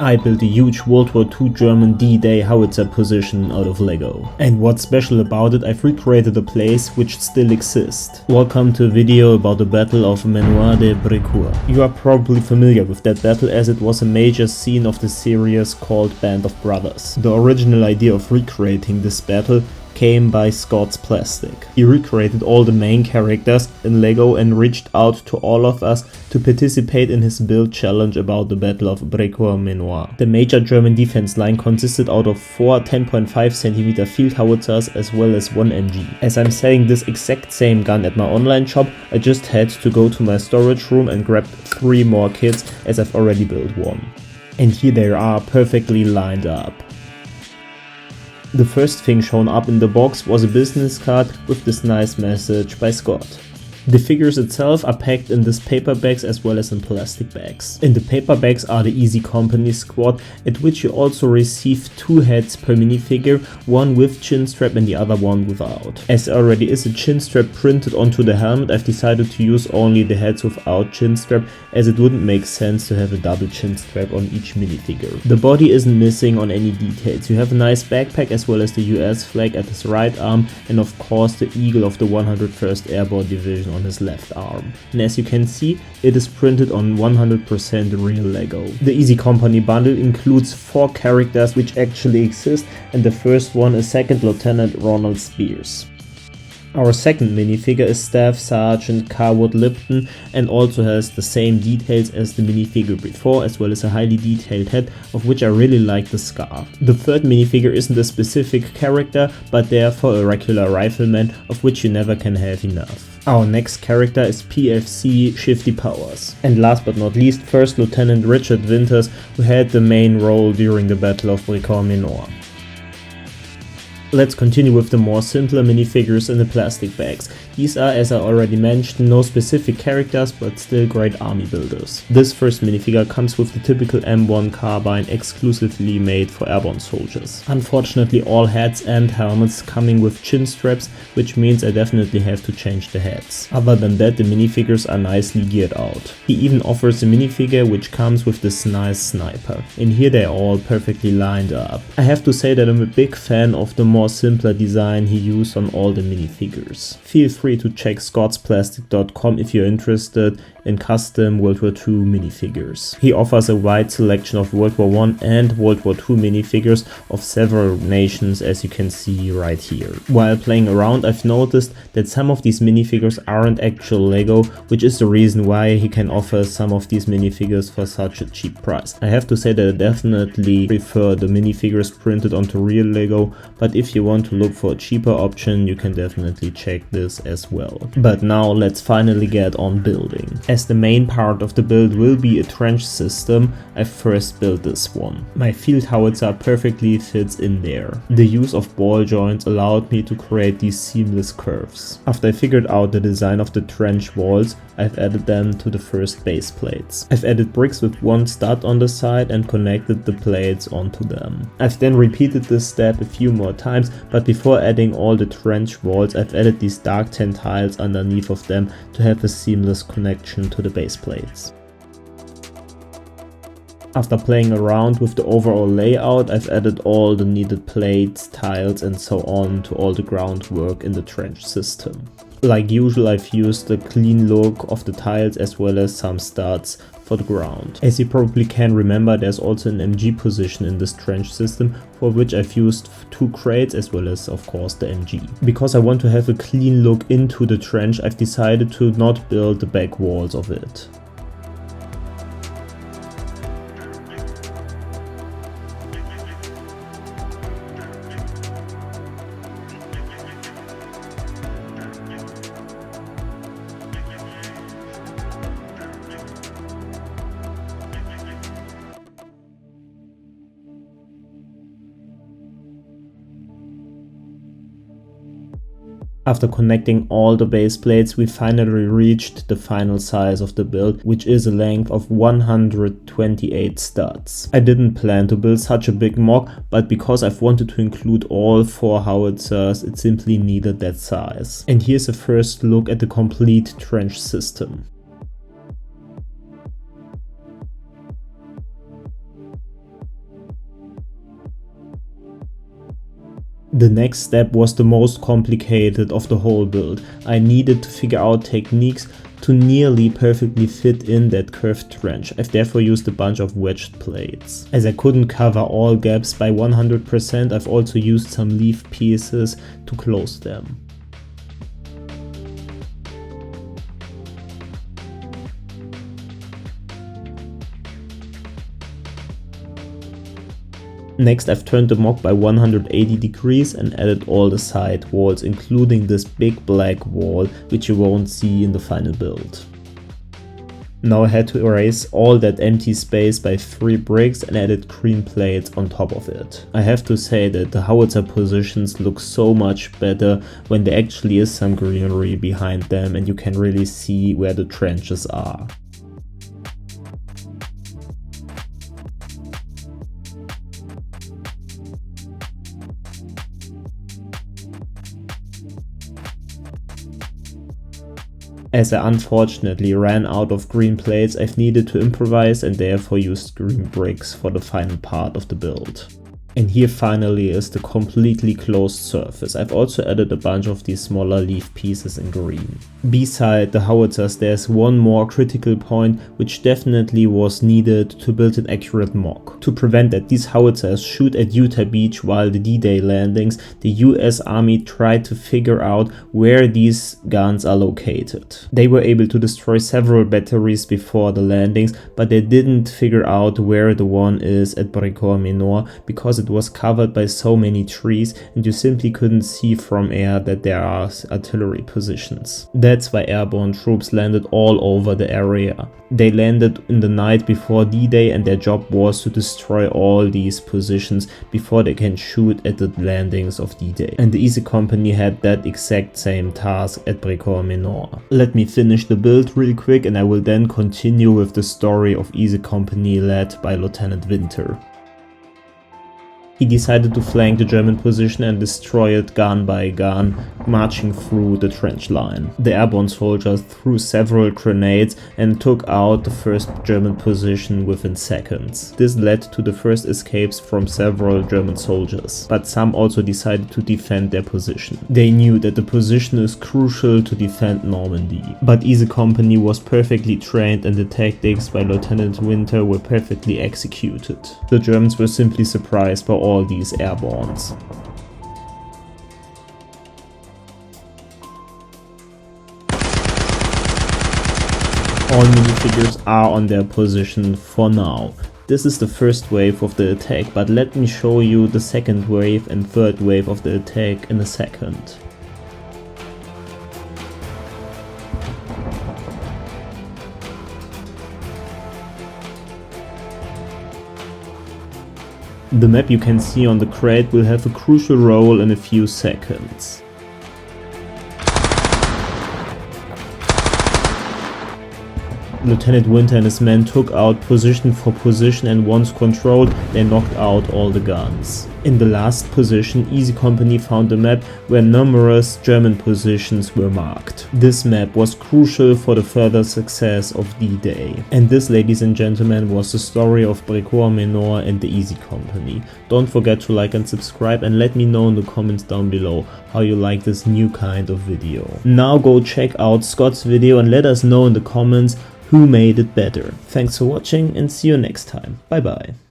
I built a huge World War II German D-Day howitzer position out of Lego. And what's special about it, I've recreated a place which still exists. Welcome to a video about the Battle of Manoir de Brecourt. You are probably familiar with that battle as it was a major scene of the series called Band of Brothers. The original idea of recreating this battle came by Scott's Plastic. He recreated all the main characters in Lego and reached out to all of us to participate in his build challenge about the Battle of Brecourt Manor. The major German defense line consisted out of 4 10.5 cm field howitzers as well as 1 MG. As I'm selling this exact same gun at my online shop, I just had to go to my storage room and grab 3 more kits as I've already built one. And here they are, perfectly lined up. The first thing shown up in the box was a business card with this nice message by Scott. The figures itself are packed in these paper bags as well as in plastic bags. In the paper bags are the Easy Company squad, at which you also receive 2 heads per minifigure, one with chin strap and the other one without. As there already is a chin strap printed onto the helmet, I've decided to use only the heads without chin strap, as it wouldn't make sense to have a double chin strap on each minifigure. The body isn't missing on any details. You have a nice backpack as well as the US flag at his right arm and of course the eagle of the 101st Airborne Division on his left arm. And as you can see, it is printed on 100% real Lego. The Easy Company bundle includes 4 characters which actually exist, and the first one is Second Lieutenant Ronald Spears. Our second minifigure is Staff Sergeant Carwood Lipton and also has the same details as the minifigure before, as well as a highly detailed head, of which I really like the scar. The third minifigure isn't a specific character, but therefore a regular rifleman, of which you never can have enough. Our next character is PFC Shifty Powers. And last but not least, First Lieutenant Richard Winters, who had the main role during the Battle of Brecourt Manor. Let's continue with the more simpler minifigures in the plastic bags. These are, as I already mentioned, no specific characters but still great army builders. This first minifigure comes with the typical M1 carbine exclusively made for airborne soldiers. Unfortunately, all heads and helmets coming with chin straps, which means I definitely have to change the heads. Other than that, the minifigures are nicely geared out. He even offers a minifigure which comes with this nice sniper. And here they're all perfectly lined up. I have to say that I'm a big fan of the more simpler design he used on all the minifigures. Feel free to check scottsplastic.com if you're interested in custom World War II minifigures. He offers a wide selection of World War I and World War II minifigures of several nations, as you can see right here. While playing around, I've noticed that some of these minifigures aren't actual Lego, which is the reason why he can offer some of these minifigures for such a cheap price. I have to say that I definitely prefer the minifigures printed onto real Lego, but if you want to look for a cheaper option, you can definitely check this as well. But now let's finally get on building. As the main part of the build will be a trench system, I first built this one. My field howitzer perfectly fits in there. The use of ball joints allowed me to create these seamless curves. After I figured out the design of the trench walls, I've added them to the first base plates. I've added bricks with 1 stud on the side and connected the plates onto them. I've then repeated this step a few more times, but before adding all the trench walls, I've added these dark tan tiles underneath of them to have a seamless connection to the base plates. After playing around with the overall layout, I've added all the needed plates, tiles and so on to all the groundwork in the trench system. Like usual, I've used a clean look of the tiles as well as some studs for the ground. As you probably can remember, there's also an MG position in this trench system, for which I've used 2 crates as well as of course the MG. Because I want to have a clean look into the trench, I've decided to not build the back walls of it. After connecting all the base plates, we finally reached the final size of the build, which is a length of 128 studs. I didn't plan to build such a big mock, but because I've wanted to include all 4 howitzers, it simply needed that size. And here's a first look at the complete trench system. The next step was the most complicated of the whole build. I needed to figure out techniques to nearly perfectly fit in that curved trench. I've therefore used a bunch of wedged plates. As I couldn't cover all gaps by 100%, I've also used some leaf pieces to close them. Next, I've turned the mock by 180 degrees and added all the side walls, including this big black wall, which you won't see in the final build. Now I had to erase all that empty space by 3 bricks and added green plates on top of it. I have to say that the howitzer positions look so much better when there actually is some greenery behind them and you can really see where the trenches are. As I unfortunately ran out of green plates, I've needed to improvise and therefore used green bricks for the final part of the build. And here finally is the completely closed surface. I've also added a bunch of these smaller leaf pieces in green. Beside the howitzers there's one more critical point which definitely was needed to build an accurate mock. To prevent that these howitzers shoot at Utah Beach while the D-Day landings, the US Army tried to figure out where these guns are located. They were able to destroy several batteries before the landings, but they didn't figure out where the one is at Brecourt Manor because it was covered by so many trees and you simply couldn't see from air that there are artillery positions. That's why airborne troops landed all over the area. They landed in the night before D-Day and their job was to destroy all these positions before they can shoot at the landings of D-Day. And the Easy Company had that exact same task at Brecourt Manor. Let me finish the build real quick and I will then continue with the story of Easy Company led by Lieutenant Winter. He decided to flank the German position and destroy it gun by gun, marching through the trench line. The airborne soldiers threw several grenades and took out the first German position within seconds. This led to the first escapes from several German soldiers, but some also decided to defend their position. They knew that the position is crucial to defend Normandy. But Easy Company was perfectly trained and the tactics by Lieutenant Winter were perfectly executed. The Germans were simply surprised by all these airbornes. All minifigures are on their position for now. This is the first wave of the attack, but let me show you the second wave and third wave of the attack in a second. The map you can see on the crate will have a crucial role in a few seconds. Lieutenant Winter and his men took out position for position and once controlled, they knocked out all the guns. In the last position, Easy Company found a map where numerous German positions were marked. This map was crucial for the further success of D-Day. And this, ladies and gentlemen, was the story of Brecourt Manor and the Easy Company. Don't forget to like and subscribe and let me know in the comments down below how you like this new kind of video. Now go check out Scott's video and let us know in the comments who made it better. Thanks for watching and see you next time. Bye bye.